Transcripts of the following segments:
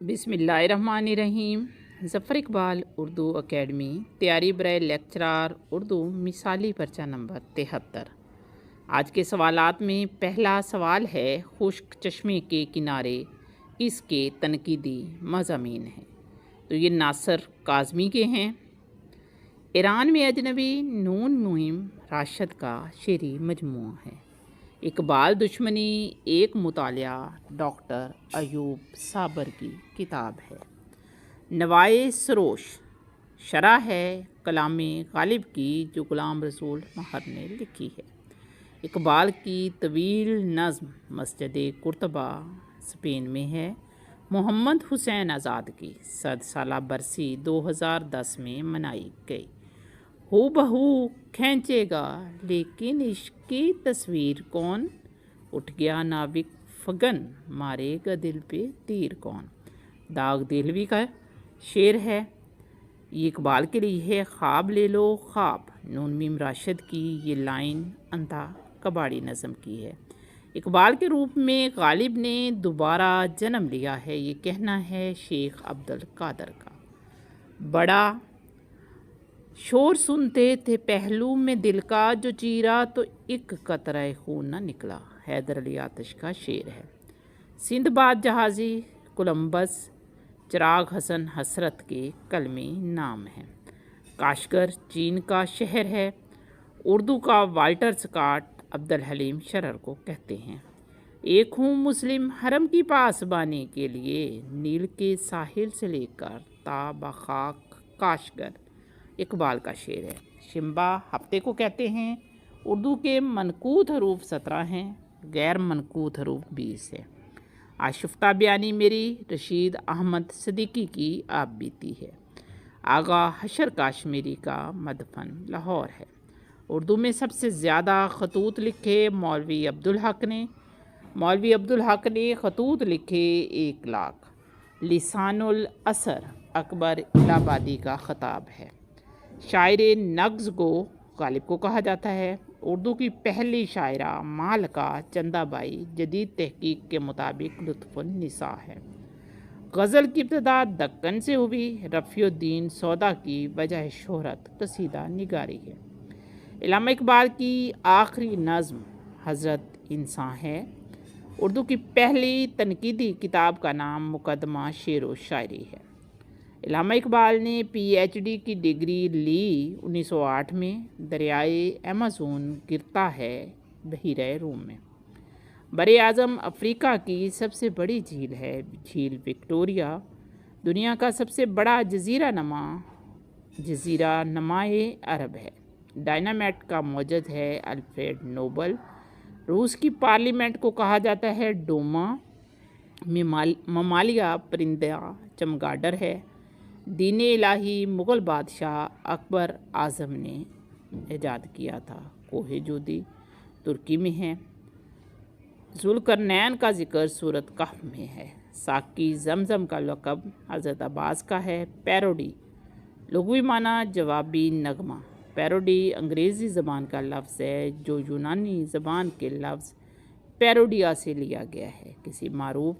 بسم اللہ الرحمن الرحیم۔ ظفر اقبال اردو اکیڈمی تیاری برائے لیکچرار اردو مثالی پرچہ نمبر 73۔ آج کے سوالات میں پہلا سوال ہے، خشک چشمے کے کنارے کس کے تنقیدی مضامین ہیں؟ تو یہ ناصر کاظمی کے ہیں۔ ایران میں اجنبی نون مہم راشد کا شعری مجموعہ ہے۔ اقبال دشمنی ایک مطالعہ ڈاکٹر ایوب صابر کی کتاب ہے۔ نوائے سروش شرح ہے کلام غالب کی جو غلام رسول مہر نے لکھی ہے۔ اقبال کی طویل نظم مسجد قرطبہ اسپین میں ہے۔ محمد حسین آزاد کی 100 سالہ برسی 2010 میں منائی گئی۔ ہو بہو کھینچے گا لیکن عشق کی تصویر کون، اٹھ گیا ناوک فگن مارے گا دل پہ تیر کون۔ داغ دہلوی کا شعر ہے، یہ اقبال کے لیے ہے۔ خواب لے لو خواب نون میم راشد کی یہ لائن انتھا کباڑی نظم کی ہے۔ اقبال کے روپ میں غالب نے دوبارہ جنم لیا ہے، یہ کہنا ہے شیخ عبدالقادر کا۔ بڑا شور سنتے تھے پہلو میں دل کا، جو چیرا تو ایک قطرہ خون نہ نکلا۔ حیدر علی آتش کا شعر ہے۔ سندھ باد جہازی کولمبس چراغ حسن حسرت کے کلمی نام ہیں۔ کاشگر چین کا شہر ہے۔ اردو کا والٹر اسکاٹ عبدالحلیم شرر کو کہتے ہیں۔ ایک ہوں مسلم حرم کی پاسبانی کے لیے، نیل کے ساحل سے لے کر تا بخاک کاشگر اقبال کا شعر ہے۔ شمبا ہفتے کو کہتے ہیں۔ اردو کے منقوط حروف 17 ہیں، غیر منقوط حروف 20 ہے۔ آشفتہ بیانی میری رشید احمد صدیقی کی آپ بیتی ہے۔ آغا حشر کاشمیری کا مدفن لاہور ہے۔ اردو میں سب سے زیادہ خطوط لکھے مولوی عبدالحق نے۔ مولوی عبدالحق نے خطوط لکھے 1 لاکھ۔ لسان الاثر اکبر الہ آبادی کا خطاب ہے۔ شاعر نغز گو غالب کو کہا جاتا ہے۔ اردو کی پہلی شاعرہ مالکہ چندہ بائی جدید تحقیق کے مطابق لطف النساء ہے۔ غزل کی ابتدا دکن سے ہوئی۔ رفیع الدین سودا کی وجہ شہرت قصیدہ نگاری ہے۔ علامہ اقبال کی آخری نظم حضرت انسان ہے۔ اردو کی پہلی تنقیدی کتاب کا نام مقدمہ شعر و شاعری ہے۔ علامہ اقبال نے پی ایچ ڈی کی ڈگری لی 1908 میں۔ دریائے ایمازون گرتا ہے بحیرہ روم میں۔ براعظم افریقہ کی سب سے بڑی جھیل ہے جھیل وکٹوریہ۔ دنیا کا سب سے بڑا جزیرہ نمائے عرب ہے۔ ڈائنامائٹ کا موجد ہے الفریڈ نوبل۔ روس کی پارلیمنٹ کو کہا جاتا ہے ڈوما۔ ممالیہ پرندہ چمگاڈر ہے۔ دین الہی مغل بادشاہ اکبر اعظم نے ایجاد کیا تھا۔ کوہ جودی ترکی میں ہے۔ ذوالقرنین کا ذکر سورۃ کہف میں ہے۔ ساقی زمزم کا لقب حضرت عباس کا ہے۔ پیروڈی لغوی معنی جوابی نغمہ۔ پیروڈی انگریزی زبان کا لفظ ہے جو یونانی زبان کے لفظ پیروڈیا سے لیا گیا ہے۔ کسی معروف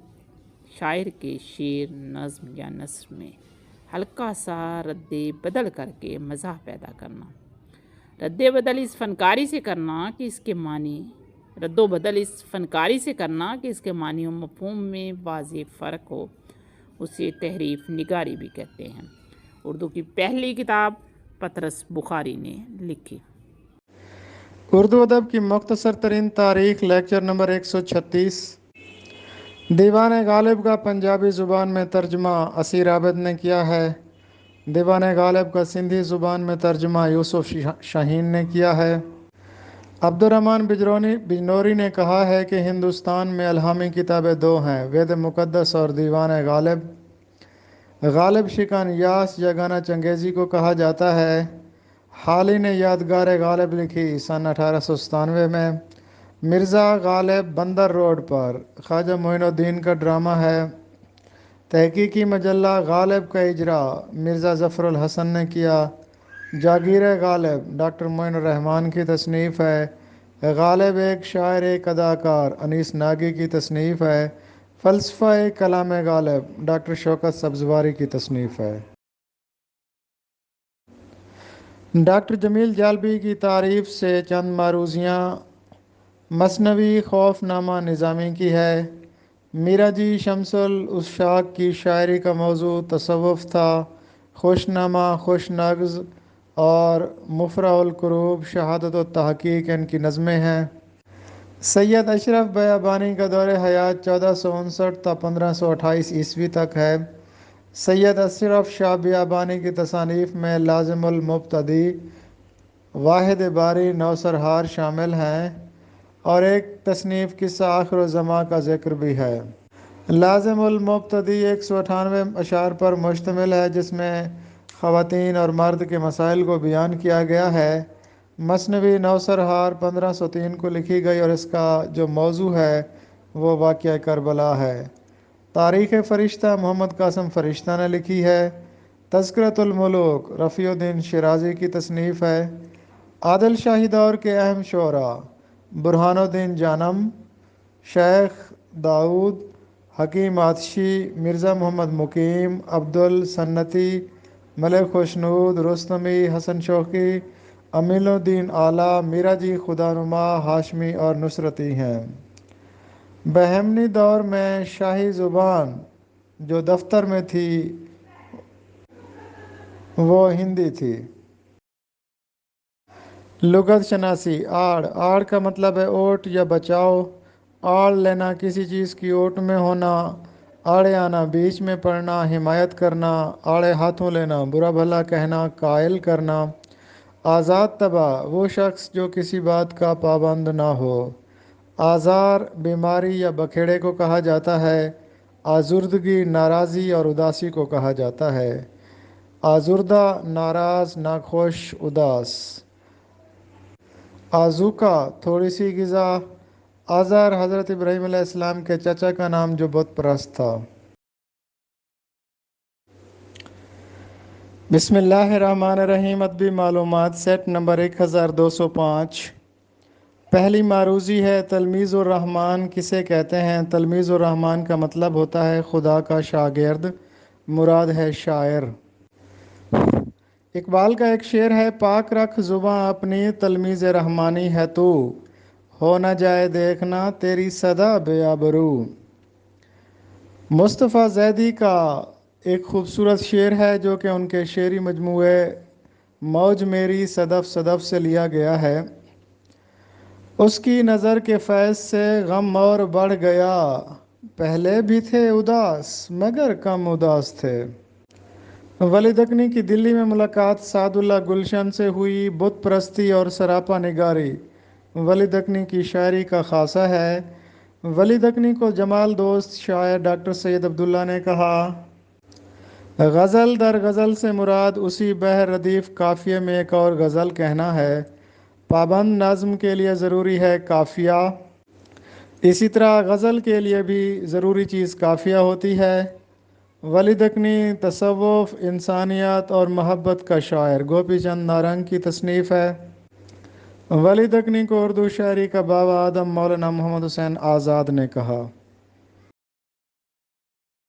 شاعر کے شعر، نظم یا نثر میں ہلکا سا رد بدل کر کے مزاح پیدا کرنا۔ رد و بدل اس فنکاری سے کرنا کہ اس کے معنی و مفہوم میں واضح فرق ہو، اسے تحریف نگاری بھی کہتے ہیں۔ اردو کی پہلی کتاب پطرس بخاری نے لکھی۔ اردو ادب کی مختصر ترین تاریخ لیکچر نمبر 136۔ دیوان غالب کا پنجابی زبان میں ترجمہ اسیر عابد نے کیا ہے۔ دیوان غالب کا سندھی زبان میں ترجمہ یوسف شاہین نے کیا ہے۔ عبدالرحمن بجنوری نے کہا ہے کہ ہندوستان میں الہامی کتابیں 2 ہیں، وید مقدس اور دیوان غالب۔ غالب شکن یاس یا گانا چنگیزی کو کہا جاتا ہے۔ حالی نے یادگار غالب لکھی سن 1897 میں۔ مرزا غالب بندر روڈ پر خواجہ معین الدین کا ڈرامہ ہے۔ تحقیقی مجلہ غالب کا اجرا مرزا ظفر الحسن نے کیا۔ جاگیر غالب ڈاکٹر معین الرحمان کی تصنیف ہے۔ غالب ایک شاعر ایک اداکار انیس ناگی کی تصنیف ہے۔ فلسفہ کلام غالب ڈاکٹر شوکت سبزواری کی تصنیف ہے۔ ڈاکٹر جمیل جالبی کی تعریف سے چند معروضیاں۔ مثنوی خوف نامہ نظامی کی ہے۔ میرا جی شمس العشاق کی شاعری کا موضوع تصوف تھا۔ خوش نامہ، خوش نغز اور مفرح الکروب شہادت و تحقیق ان کی نظمیں ہیں۔ سید اشرف بیابانی کا دور حیات 1459 تا 1528 عیسوی تک ہے۔ سید اشرف شاہ بیابانی کی تصانیف میں لازم المبتدی، واحد باری، نوسرہار شامل ہیں اور ایک تصنیف قصہ آخر الزماں کا ذکر بھی ہے۔ لازم المبتدی 198 اشعار پر مشتمل ہے جس میں خواتین اور مرد کے مسائل کو بیان کیا گیا ہے۔ مثنوی نوسرہار 1503 کو لکھی گئی اور اس کا جو موضوع ہے وہ واقعہ کربلا ہے۔ تاریخ فرشتہ محمد قاسم فرشتہ نے لکھی ہے۔ تذکرۃ الملوک رفیع الدین شیرازی کی تصنیف ہے۔ عادل شاہی دور کے اہم شعراء برہان الدین جانم، شیخ داؤد، حکیم آتشی، مرزا محمد مقیم، عبدالسنتی، ملک خوشنود، رستمی، حسن شوقی، امین الدین آلہ، میرا جی خدانما، ہاشمی اور نصرتی ہیں۔ بہمنی دور میں شاہی زبان جو دفتر میں تھی وہ ہندی تھی۔ لغت شناسی آڑ کا مطلب ہے اوٹ یا بچاؤ۔ آڑ لینا کسی چیز کی اوٹ میں ہونا، آڑے آنا بیچ میں پڑنا، حمایت کرنا، آڑے ہاتھوں لینا، برا بھلا کہنا، قائل کرنا۔ آزاد طبع وہ شخص جو کسی بات کا پابند نہ ہو۔ آزار بیماری یا بکھیڑے کو کہا جاتا ہے۔ آزردگی ناراضی اور اداسی کو کہا جاتا ہے۔ آزردہ ناراض، ناخوش، اداس۔ آزوقہ تھوڑی سی غذا۔ آزار حضرت ابراہیم علیہ السلام کے چچا کا نام جو بت پرست تھا۔ بسم اللہ الرحمن الرحیم۔ ادبی معلومات سیٹ نمبر 1205۔ پہلی معروضی ہے تلمیذ الرحمن کسے کہتے ہیں؟ تلمیذ الرحمن کا مطلب ہوتا ہے خدا کا شاگرد، مراد ہے شاعر۔ اقبال کا ایک شعر ہے، پاک رکھ زباں اپنی تلمیذ رحمانی ہے تو، ہو نہ جائے دیکھنا تیری صدا بے آبرو۔ مصطفیٰ زیدی کا ایک خوبصورت شعر ہے جو کہ ان کے شعری مجموعے موج میری صدف صدف سے لیا گیا ہے۔ اس کی نظر کے فیض سے غم اور بڑھ گیا، پہلے بھی تھے اداس مگر کم اداس تھے۔ ولی دکنی کی دلی میں ملاقات سعد اللہ گلشن سے ہوئی۔ بت پرستی اور سراپا نگاری ولی دکنی کی شاعری کا خاصہ ہے۔ ولی دکنی کو جمال دوست شاعر ڈاکٹر سید عبداللہ نے کہا، غزل در غزل سے مراد اسی بحر ردیف قافیے میں ایک اور غزل کہنا ہے۔ پابند نظم کے لیے ضروری ہے قافیہ، اسی طرح غزل کے لیے بھی ضروری چیز قافیہ ہوتی ہے۔ ولی دکنی تصوف، انسانیت اور محبت کا شاعر گوپی چند نارنگ کی تصنیف ہے۔ ولی دکنی کو اردو شاعری کا بابا آدم مولانا محمد حسین آزاد نے کہا۔